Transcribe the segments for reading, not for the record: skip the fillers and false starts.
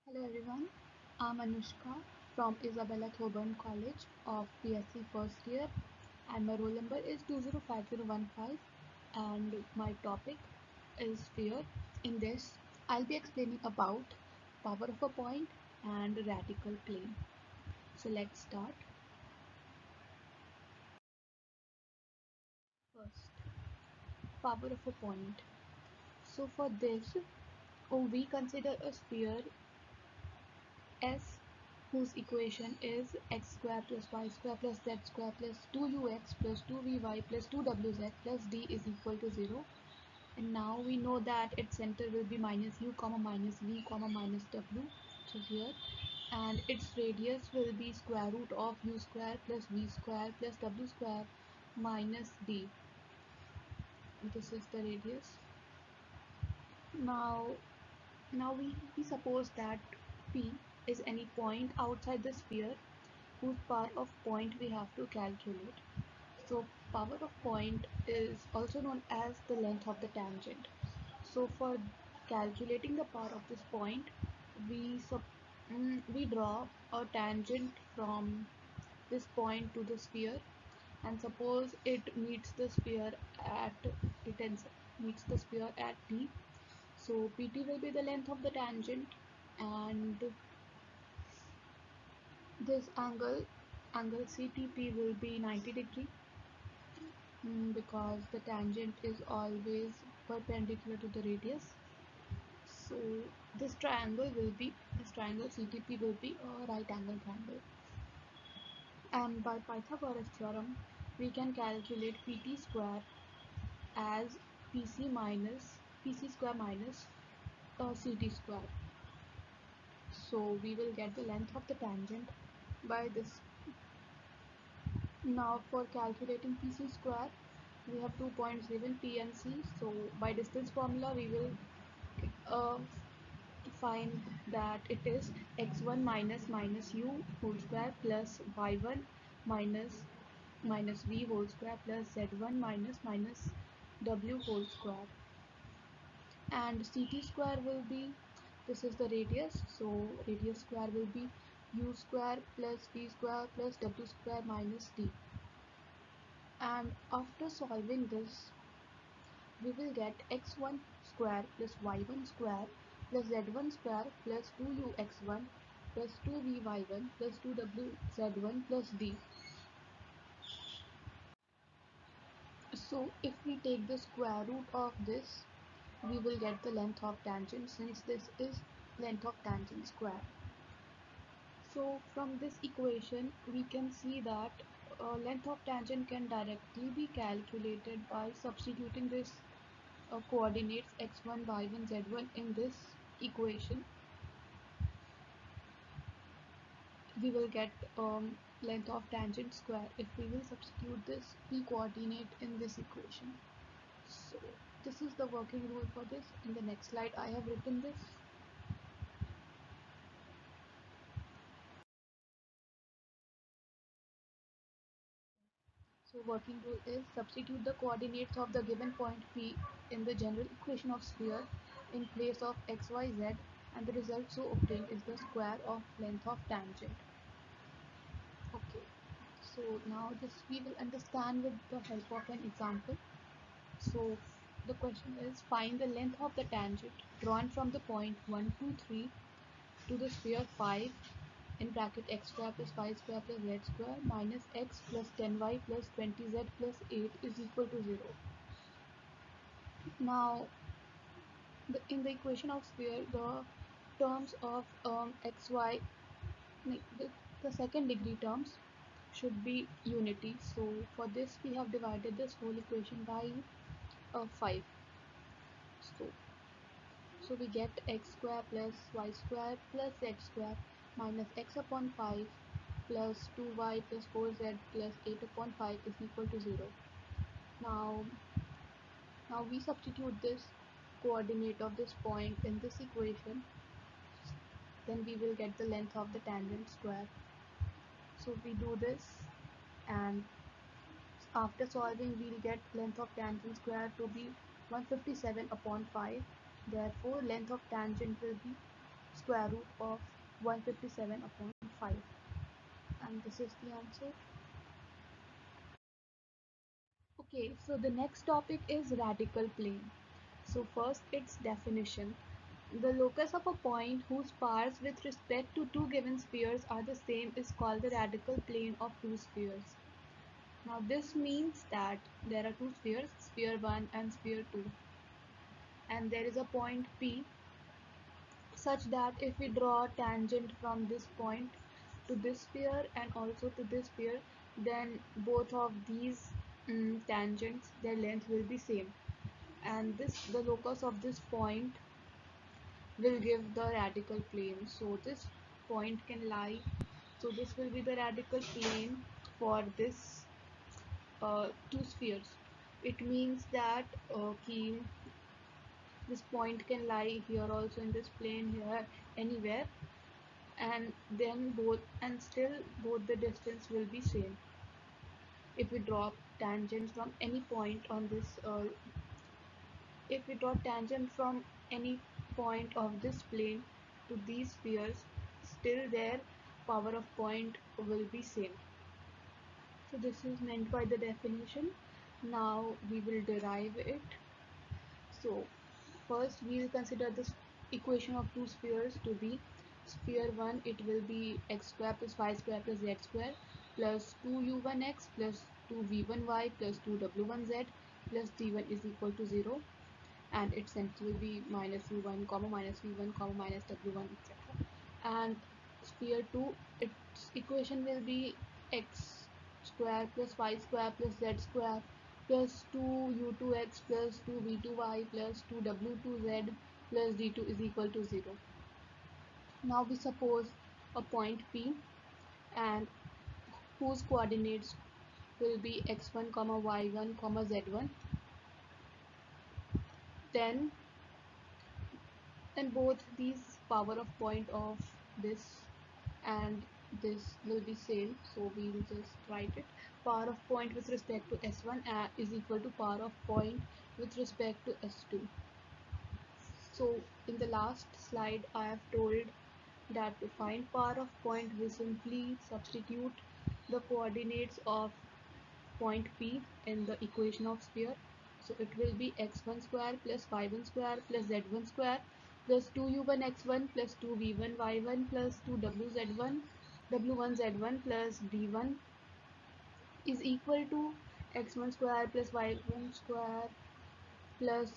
Hello everyone, I'm Anushka from Isabella Thoburn College of BSc first year and my roll number is 205015 and my topic is sphere. In this, I'll be explaining about power of a point and radical plane. So let's start. First, power of a point. So for this, we consider a sphere S whose equation is x square plus y square plus z square plus 2ux plus 2vy plus 2wz plus d is equal to 0. And now we know that its center will be minus u comma minus v comma minus w, which is here. And its radius will be square root of u square plus v square plus w square minus d. This is the radius. Now, now we suppose that P is any point outside the sphere whose power of point we have to calculate. So power of point is also known as the length of the tangent. So for calculating the power of this point, we we draw a tangent from this point to the sphere, and suppose it meets the sphere at meets the sphere at P. So PT will be the length of the tangent, and this angle CTP will be 90 degree, because the tangent is always perpendicular to the radius. So this triangle CTP will be a right angle triangle. And by Pythagoras theorem, we can calculate PT square as PC square minus CT square. So we will get the length of the tangent by this. Now for calculating PC square, we have 2 points given P and C. So by distance formula, we will uh, find that it is x1 minus u whole square plus y1 minus v whole square plus z1 minus w whole square. And ct square will be, this is the radius, so radius square will be u square plus v square plus w square minus d. And after solving this, we will get x1 square plus y1 square plus z1 square plus 2ux1 plus 2vy1 plus 2wz1 plus d. So if we take the square root of this, we will get the length of tangent, since this is length of tangent square. So from this equation, we can see that length of tangent can directly be calculated by substituting this coordinates x1, y1, z1 in this equation. We will get length of tangent square if we will substitute this p coordinate in this equation. So this is the working rule for this. In the next slide, I have written this. So working rule is substitute the coordinates of the given point P in the general equation of sphere in place of x, y, z, and the result so obtained is the square of length of tangent. Okay, so now this we will understand with the help of an example. So the question is, find the length of the tangent drawn from the point 1, 2, 3 to the sphere 5 in bracket x square plus y square plus z square minus x plus 10y plus 20z plus 8 is equal to 0. Now in the equation of sphere, the terms of xy, the second degree terms should be unity. So for this we have divided this whole equation by 5. So So we get x square plus y square plus z square minus x upon 5 plus 2y plus 4z plus 8 upon 5 is equal to 0. Now, now we substitute this coordinate of this point in this equation, then we will get the length of the tangent square. So we do this, and after solving we'll get length of tangent square to be 157 upon 5. Therefore length of tangent will be square root of 157 upon 5. And this is the answer. Okay, so the next topic is radical plane. So first its definition. The locus of a point whose parts with respect to two given spheres are the same is called the radical plane of two spheres. Now this means that there are two spheres, sphere 1 and sphere 2, and there is a point P such that if we draw a tangent from this point to this sphere and also to this sphere, then both of these tangents, their length will be same, and this the locus of this point will give the radical plane. So this point can lie, so this will be the radical plane for this two spheres. It means that this point can lie here also in this plane, here, anywhere, and then both, and still both the distance will be same if we draw tangent from any point on this if we draw tangent from any point of this plane to these spheres, still their power of point will be same. So this is meant by the definition. Now we will derive it. So first we will consider this equation of two spheres to be sphere 1, it will be x square plus y square plus z square plus 2u1x plus 2v1y plus 2w1z plus d1 is equal to 0, and its center will be minus u1 comma minus v1 comma minus w1, etc. And sphere 2, its equation will be x square plus y square plus z square plus 2u2x plus 2v2y plus 2w2z plus d2 is equal to 0. Now we suppose a point P and whose coordinates will be x1 comma y1 comma z1. Then both these power of point of this and this will be same, so we will just write it. Power of point with respect to s1 is equal to power of point with respect to s2. So in the last slide I have told that to find power of point we simply substitute the coordinates of point P in the equation of sphere. So it will be x1 square plus y1 square plus z1 square plus 2u1x1 plus 2v1y1 plus 2wz1 w1z1 plus d1 is equal to x1 square plus y1 square plus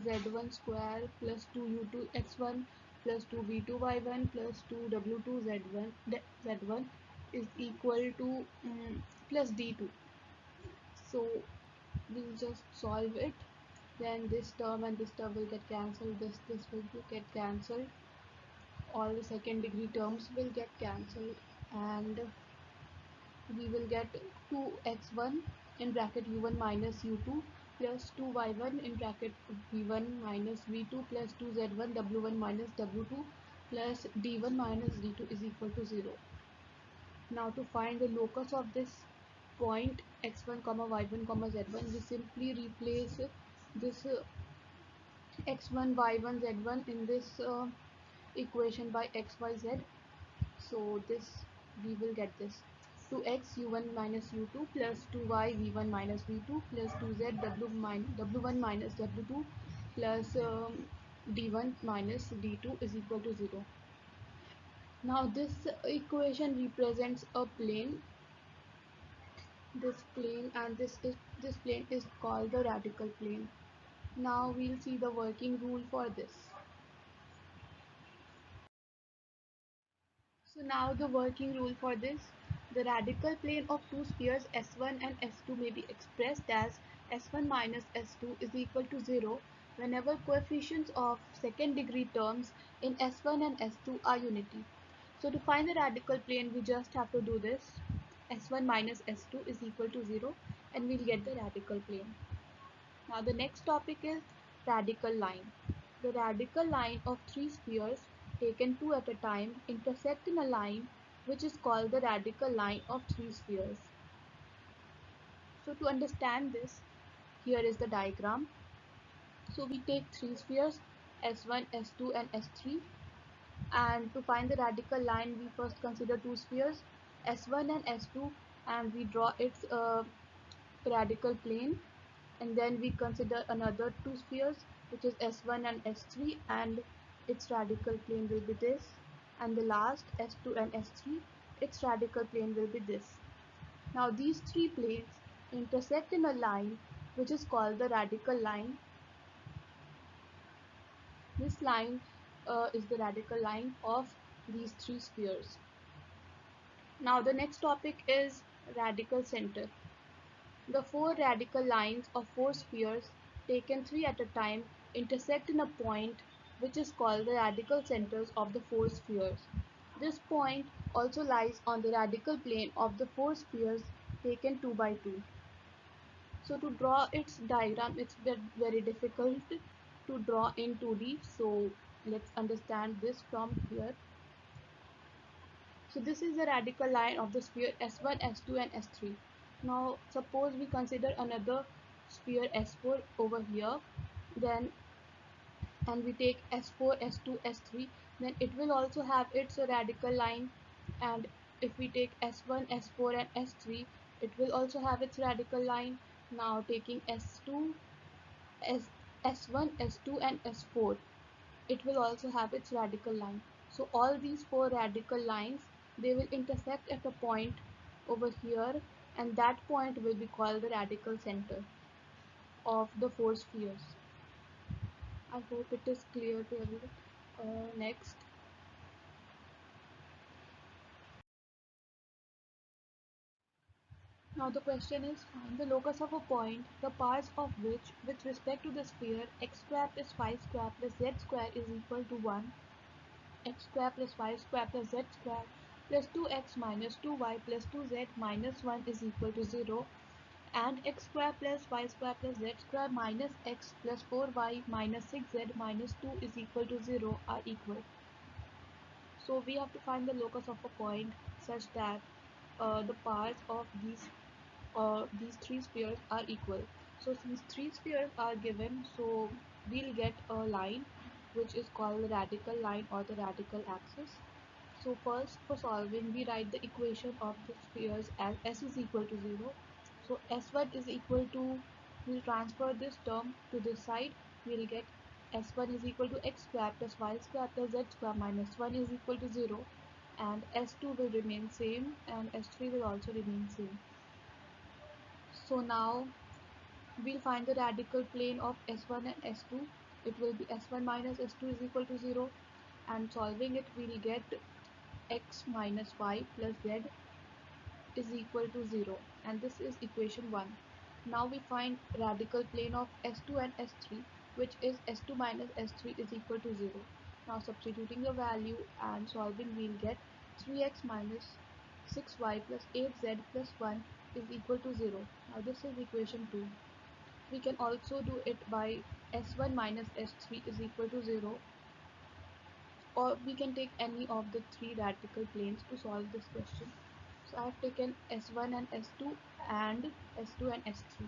z1 square plus 2u2x1 plus 2v2y1 plus 2w2z1 z1 is equal to plus d2. So we'll just solve it. Then this term and this term will get cancelled, this will get cancelled, all the second degree terms will get cancelled, and we will get 2x1 in bracket u1 minus u2 plus 2y1 in bracket v1 minus v2 plus 2z1 w1 minus w2 plus d1 minus d2 is equal to 0. Now to find the locus of this point x1 comma y1 comma z1, we simply replace this x1 y1 z1 in this equation by xyz. So this we will get this 2x u1 minus u2 plus 2y v1 minus v2 plus 2z w1 minus w2 plus d1 minus d2 is equal to 0. Now this equation represents a plane, this plane, and this plane is called the radical plane. Now we'll see the working rule for this. So now the working rule for this, the radical plane of two spheres S1 and S2 may be expressed as S1 minus S2 is equal to 0 whenever coefficients of second degree terms in S1 and S2 are unity. So to find the radical plane we just have to do this, S1 minus S2 is equal to 0, and we'll get the radical plane. Now the next topic is radical line. The radical line of three spheres taken two at a time intersect in a line which is called the radical line of three spheres. So to understand this, here is the diagram. So we take three spheres S1, S2 and S3, And to find the radical line, we first consider two spheres, S1 and S2, and we draw its radical plane. And then we consider another two spheres, which is S1 and S3, and its radical plane will be this. And the last, S2 and S3, its radical plane will be this. Now these three planes intersect in a line which is called the radical line. This line is the radical line of these three spheres. Now the next topic is radical center. The four radical lines of four spheres, taken three at a time, intersect in a point which is called the radical centers of the four spheres. This point also lies on the radical plane of the four spheres taken two by two. So to draw its diagram, it's very difficult to draw in 2D. So let's understand this from here. So this is the radical line of the sphere S1, S2 and S3. Now suppose we consider another sphere S4 over here, then and we take S4, S2, S3, then it will also have its radical line. And if we take S1, S4 and S3, it will also have its radical line. Now taking S2, S, S1, S2 and S4, it will also have its radical line. So all these four radical lines, they will intersect at a point over here, and that point will be called the radical center of the four spheres. I hope it is clear to everyone. Next. Now the question is, find the locus of a point, the parts of which with respect to the sphere x square plus y square plus z square is equal to 1, x square plus y square plus z square plus 2x minus 2y plus 2z minus 1 is equal to 0, and x square plus y square plus z square minus x plus 4y minus 6z minus 2 is equal to 0 are equal. So we have to find the locus of a point such that the parts of these three spheres are equal. So since three spheres are given, so we'll get a line which is called the radical line or the radical axis. So first, for solving, we write the equation of the spheres as s is equal to 0. So s1 is equal to, we'll transfer this term to this side, we'll get s1 is equal to x square plus y square plus z square minus 1 is equal to 0, and s2 will remain same and s3 will also remain same. So now we'll find the radical plane of s1 and s2. It will be s1 minus s2 is equal to 0, and solving it we'll get x minus y plus z is equal to 0, and this is equation 1. Now we find radical plane of s2 and s3, which is s2 minus s3 is equal to 0. Now substituting the value and solving, we'll get 3x minus 6y plus 8z plus 1 is equal to 0. Now this is equation 2. We can also do it by s1 minus s3 is equal to 0, or we can take any of the three radical planes to solve this question. So I have taken S1 and S2 and S2 and S3.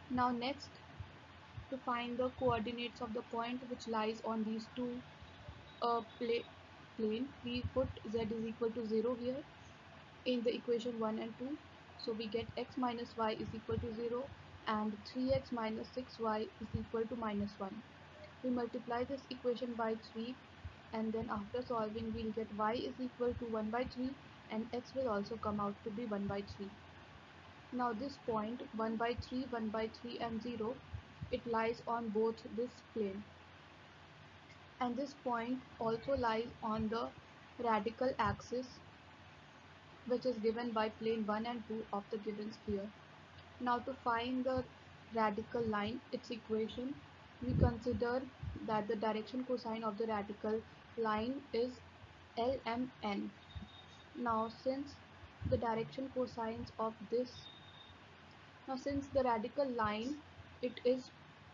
Now next, to find the coordinates of the point which lies on these two plane, we put z is equal to 0 here in the equation 1 and 2. So we get x minus y is equal to 0 and 3x minus 6y is equal to minus 1. We multiply this equation by 3, and then after solving we'll get y is equal to 1 by 3 and x will also come out to be 1 by 3. Now this point 1 by 3, 1 by 3 and 0, it lies on both this plane, and this point also lies on the radical axis which is given by plane 1 and 2 of the given sphere. Now to find the radical line, its equation, we consider that the direction cosine of the radical line is LMN. Now since the direction cosines of this, now since the radical line, it is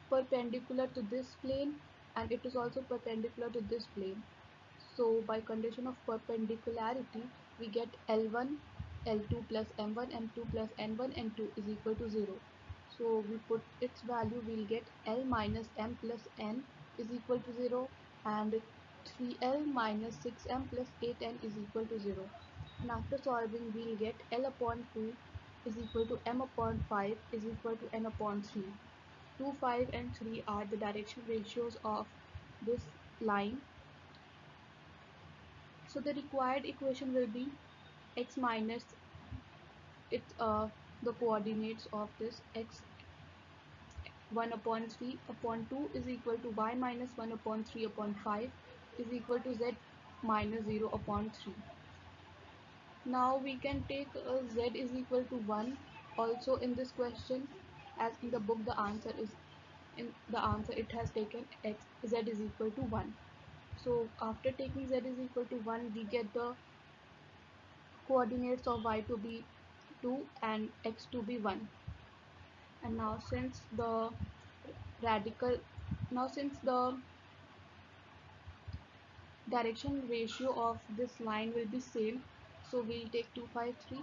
perpendicular to this plane and it is also perpendicular to this plane. So by condition of perpendicularity, we get L1, L2 plus M1, M2 plus N1, N2 is equal to 0. So we put its value, we'll get L minus M plus N is equal to 0, and 3l minus 6m plus 8n is equal to 0. And after solving, we'll get l upon 2 is equal to m upon 5 is equal to n upon 3. 2, 5 and 3 are the direction ratios of this line. So the required equation will be x minus the coordinates of this x 1 upon 3 upon 2 is equal to y minus 1 upon 3 upon 5 is equal to z minus 0 upon 3. Now we can take z is equal to 1 also in this question, as in the book the answer is in the answer it has taken x z is equal to 1. So after taking z is equal to 1, we get the coordinates of y to be 2 and x to be 1. And radical since the direction ratio of this line will be same, so we'll take 253.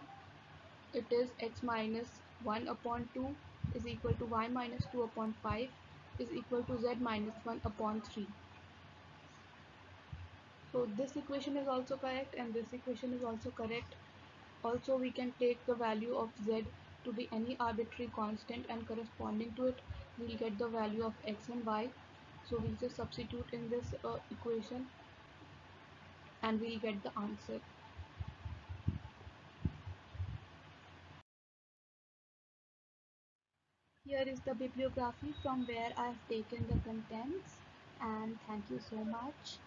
It is x minus 1 upon 2 is equal to y minus 2 upon 5 is equal to z minus 1 upon 3. So this equation is also correct and this equation is also correct. Also we can take the value of z to be any arbitrary constant, and corresponding to it we'll get the value of x and y. So we'll just substitute in this equation and we'll get the answer. Here is the bibliography from where I have taken the contents, and thank you so much.